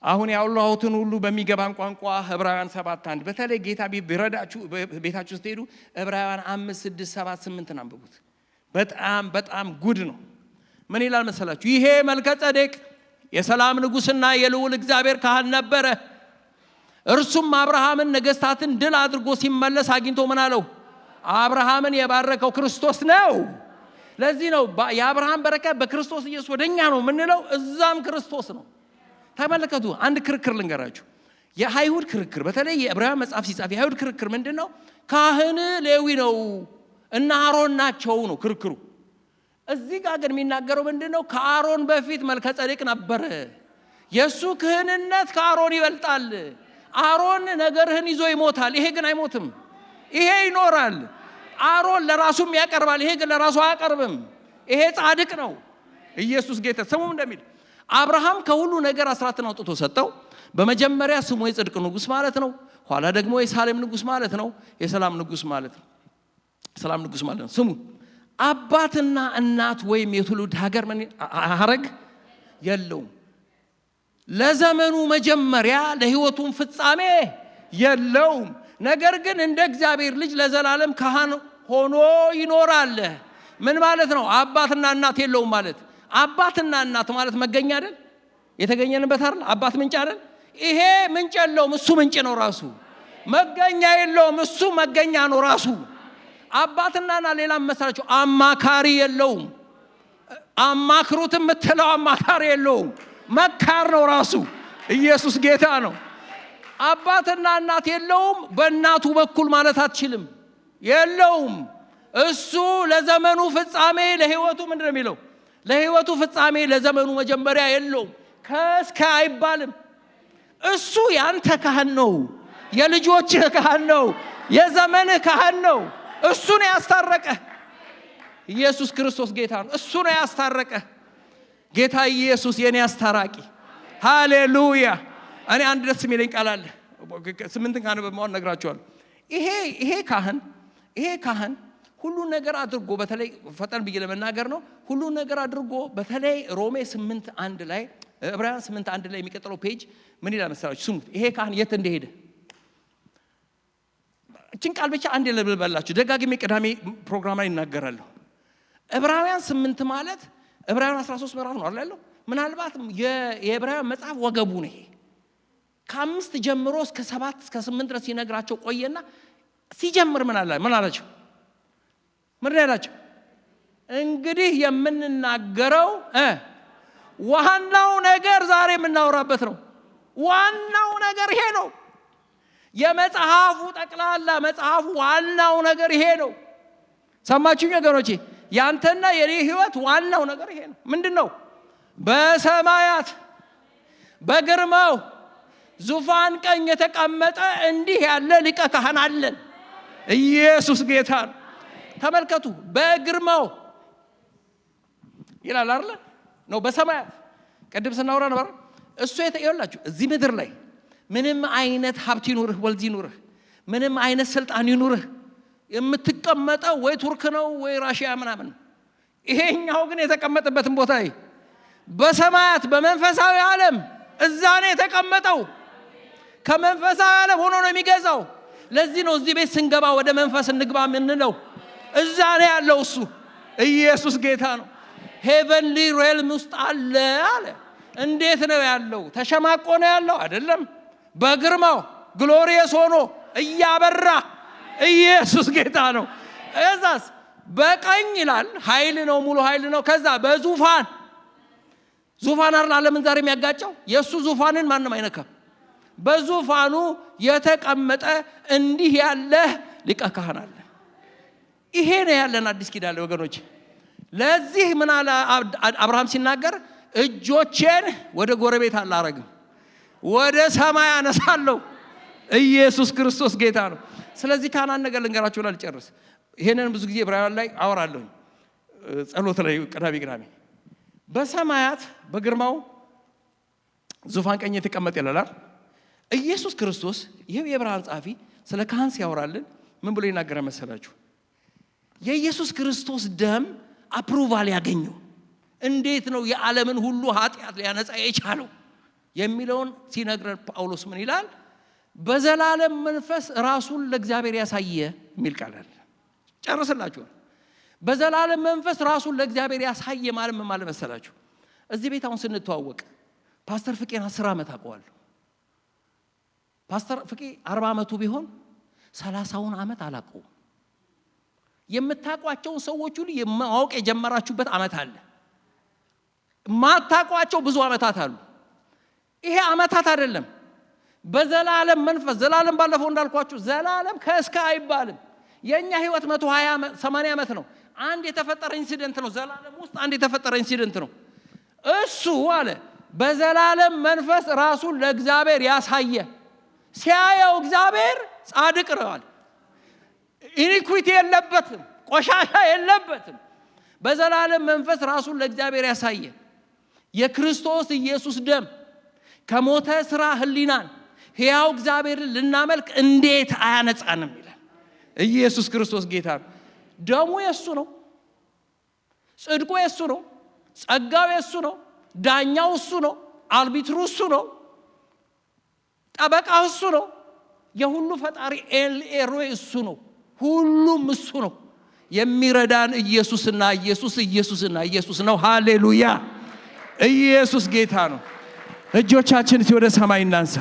አሁን ያውላሁትን ሁሉ በሚገባን ቋንቋ ዕብራውያን 7:1 በተለይ ጌታ ቢረዳችሁ ቤታችሁ ስትሄዱ ዕብራውያን 5 6 7 8 አንብቡት። በጣም ጉድ ነው። ምን ይላል መሰላችሁ? ይሄ መልከጼዴቅ የሰላም ንጉሥና የልዑል እግዚአብሔር ካህን ነበረ። እርሱም አብርሃምን ነገሥታትን ድል አድርጎ ሲመለስ አግኝቶ ምን አለው? አብርሃምን የባረከው ክርስቶስ ነው። ለዚህ ነው የአብርሃም በረከት በክርስቶስ ኢየሱስ ወደኛ ነው የምንለው። እዛም ክርስቶስ ነው። ተመልከቱ። አንድ ክርክር ልንገራችሁ። የአይሁድ ክርክር፣ በተለይ የዕብራውያን መጽሐፍ ሲጻፍ የአይሁድ ክርክር ምንድነው? ካህን ሌዊ ነው እና አሮን ናቸው ነው ክርክሩ። እዚህ ጋር ግን የሚናገረው ምንድነው? ከአሮን በፊት መልከጼዴቅ ነበረ። የሱ ክህንነት ከአሮን ይበልጣል። አሮን ነገርህን ይዞ ይሞታል፣ ይሄ ግን አይሞትም። ይሄ ይኖራል። አሮን ለራሱም ያቀርባል፣ ይሄ ግን ለራሱ አያቀርብም። ይሄ ጻድቅ ነው። ኢየሱስ ጌታ ስሙ እንደሚል አብርሃም ከሁሉ ነገር አስራትን አውጥቶ ሰጠው። በመጀመሪያ ስሙ የጽድቅ ንጉሥ ማለት ነው። ኋላ ደግሞ የሳሌም ንጉሥ ማለት ነው። የሰላም ንጉሥ ማለት ነው። ሰላም ንጉሥ ማለት ነው። ስሙ አባትና እናት ወይም የትውልድ ሀገር ሐረግ የለውም። ለዘመኑ መጀመሪያ ለሕይወቱም ፍጻሜ የለውም። ነገር ግን እንደ እግዚአብሔር ልጅ ለዘላለም ካህን ሆኖ ይኖራል። ምን ማለት ነው? አባትና እናት የለውም ማለት። አባትና እናት ማለት መገኛ አይደል? የተገኘንበት አይደል? አባት ምንጭ አይደል? ይሄ ምንጭ የለውም፣ እሱ ምንጭ ነው ራሱ። መገኛ የለውም፣ እሱ መገኛ ነው ራሱ። አባትና ሌላም መሰላችሁ አማካሪ የለውም። አማክሩት የምትለው አማካሪ የለውም፣ መካር ነው ራሱ። ኢየሱስ ጌታ ነው። አባትና እናት የለውም። በእናቱ በኩል ማለት አትችልም፣ የለውም። እሱ ለዘመኑ ፍጻሜ ለሕይወቱ ምንድነው የሚለው? ለሕይወቱ ፍጻሜ ለዘመኑ መጀመሪያ የለውም። ከስከ አይባልም። እሱ ያንተ ካህን ነው፣ የልጆችህ ካህን ነው፣ የዘመንህ ካህን ነው። እሱ ነው ያስታረቀ። ኢየሱስ ክርስቶስ ጌታ ነው። እሱ ነው ያስታረቀ። ጌታ ኢየሱስ የኔ አስታራቂ። ሃሌሉያ። እኔ አንድ ደስ የሚለኝ ቃል አለ። 8 ካነበብን ነግራችኋለሁ። ይሄ ካህን ሁሉ ነገር አድርጎ፣ በተለይ ፈጠን ብዬ ለመናገር ነው፣ ሁሉ ነገር አድርጎ በተለይ ሮሜ 8:1 ላይ ዕብራውያን 8:1 ላይ የሚቀጥለው ፔጅ ምን ይላል መሰላችሁ? ስሙት። ይሄ ካህን የት እንደሄደ እችን ቃል ብቻ አንድ ልበላችሁ። ደጋግሜ ቅዳሜ ፕሮግራም ላይ እናገራለሁ። ዕብራውያን 8 ማለት ዕብራውያን 13 ምዕራፍ ነው አይደል? ምናልባት የዕብራውያን መጽሐፍ ወገቡ ነው። ይሄ ከ5 ጀምሮ እስከ 7 እስከ 8 ድረስ ይነግራቸው ቆየና ሲጀምር ምን አላቸው? ምን ያላቸው? እንግዲህ የምንናገረው ዋናው ነገር ዛሬ የምናወራበት ነው። ዋናው ነገር ይሄ ነው። የመጽሐፉ ጠቅላላ መጽሐፉ ዋናው ነገር ይሄ ነው። ሰማችሁኝ ወገኖቼ? ያንተና የኔ ህይወት ዋናው ነገር ይሄ ነው። ምንድነው? በሰማያት በግርማው ዙፋን ቀኝ የተቀመጠ እንዲህ ያለ ሊቀ ካህን አለን። ኢየሱስ ጌታ ነው። ተመልከቱ። በግርማው ይላል አይደል? ነው በሰማያት ቅድም ስናወራ ነበር። እሱ ይኸውላችሁ እዚህ ምድር ላይ ምንም አይነት ሀብት ይኑርህ፣ ወልድ ይኑርህ፣ ምንም አይነት ስልጣን ይኑርህ፣ የምትቀመጠው ወይ ቱርክ ነው ወይ ራሽያ ምናምን። ይሄኛው ግን የተቀመጠበትን ቦታ በሰማያት በመንፈሳዊ ዓለም እዛ ነው የተቀመጠው። ከመንፈሳዊ ዓለም ሆኖ ነው የሚገዛው። ለዚህ ነው እዚህ ቤት ስንገባ ወደ መንፈስ እንግባ የምንለው። እዛ ነው ያለው እሱ። ኢየሱስ ጌታ ነው። ሄቨንሊ ሬልም ውስጥ አለ አለ። እንዴት ነው ያለው? ተሸማቆ ነው ያለው አይደለም። በግርማው ግሎሪየስ ሆኖ እያበራ ኢየሱስ ጌታ ነው። እዛስ በቀኝ ይላል ኃይል ነው፣ ሙሉ ኃይል ነው። ከዛ በዙፋን አይደል ዓለምን ዛሬ የሚያጋጨው? የሱ ዙፋንን ማንም አይነካም። በዙፋኑ የተቀመጠ እንዲህ ያለ ሊቀ ካህን አለ። ይሄ ነው ያለን አዲስ ኪዳን ወገኖች። ለዚህ ምን አለ አብርሃም ሲናገር? እጆቼን ወደ ጎረቤት አላረግም፣ ወደ ሰማይ አነሳለሁ። ኢየሱስ ክርስቶስ ጌታ ነው። ስለዚህ ካህናት ነገር ልንገራችሁ ልጨርስ። ይሄንን ብዙ ጊዜ ዕብራውያን ላይ አወራለሁ ጸሎት ላይ ቅዳሜ በሰማያት በግርማው ዙፋን ቀኝ የተቀመጠ ይላል ኢየሱስ ክርስቶስ። ይሄው የዕብራውያን ጻፊ ስለ ካህን ሲያወራልን ምን ብሎ ይናገራል መሰላችሁ? የኢየሱስ ክርስቶስ ደም አፕሩቫል ያገኘው እንዴት ነው የዓለምን ሁሉ ኃጢአት ሊያነጻ የቻለው የሚለውን ሲነግረን ጳውሎስ ምን ይላል? በዘላለም መንፈስ ራሱን ለእግዚአብሔር ያሳየ የሚል ቃል አለ። ጨርስላችሁ። በዘላለም መንፈስ ራሱን ለእግዚአብሔር ያሳየ ማለት ምን ማለት መሰላችሁ? እዚህ ቤት አሁን ስንተዋወቅ ፓስተር ፍቄን 10 ዓመት አውቀዋለሁ። ፓስተር ፍቄ 40 ዓመቱ ቢሆን 30ውን ዓመት አላውቀውም። የምታውቋቸውን ሰዎች ሁሉ የማወቅ የጀመራችሁበት ዓመት አለ። ማታውቋቸው ብዙ ዓመታት አሉ። ይሄ ዓመታት አይደለም፣ በዘላለም መንፈስ። ዘላለም ባለፈው እንዳልኳችሁ ዘላለም ከእስከ አይባልም። የኛ ህይወት 120 80 ዓመት ነው። አንድ የተፈጠረ ኢንሲደንት ነው። ዘላለም ውስጥ አንድ የተፈጠረ ኢንሲደንት ነው። እሱ አለ በዘላለም መንፈስ ራሱን ለእግዚአብሔር ያሳየ። ሲያየው እግዚአብሔር ጻድቅ ነው አለ። ኢኒኩዊቲ የለበትም፣ ቆሻሻ የለበትም። በዘላለም መንፈስ ራሱን ለእግዚአብሔር ያሳየ የክርስቶስ ኢየሱስ ደም ከሞተ ስራ ህሊናን ሕያው እግዚአብሔርን ልናመልክ እንዴት አያነጻንም ይላል። ኢየሱስ ክርስቶስ ጌታ ነው። ደሙ የሱ ነው፣ ጽድቁ የሱ ነው፣ ጸጋው የሱ ነው፣ ዳኛው እሱ ነው፣ አርቢትሩ እሱ ነው፣ ጠበቃው እሱ ነው፣ የሁሉ ፈጣሪ ኤልሮይ እሱ ነው፣ ሁሉም እሱ ነው። የሚረዳን ኢየሱስና ኢየሱስ ነው። ሃሌሉያ! ኢየሱስ ጌታ ነው። እጆቻችን ወደ ሰማይ እናንሳ።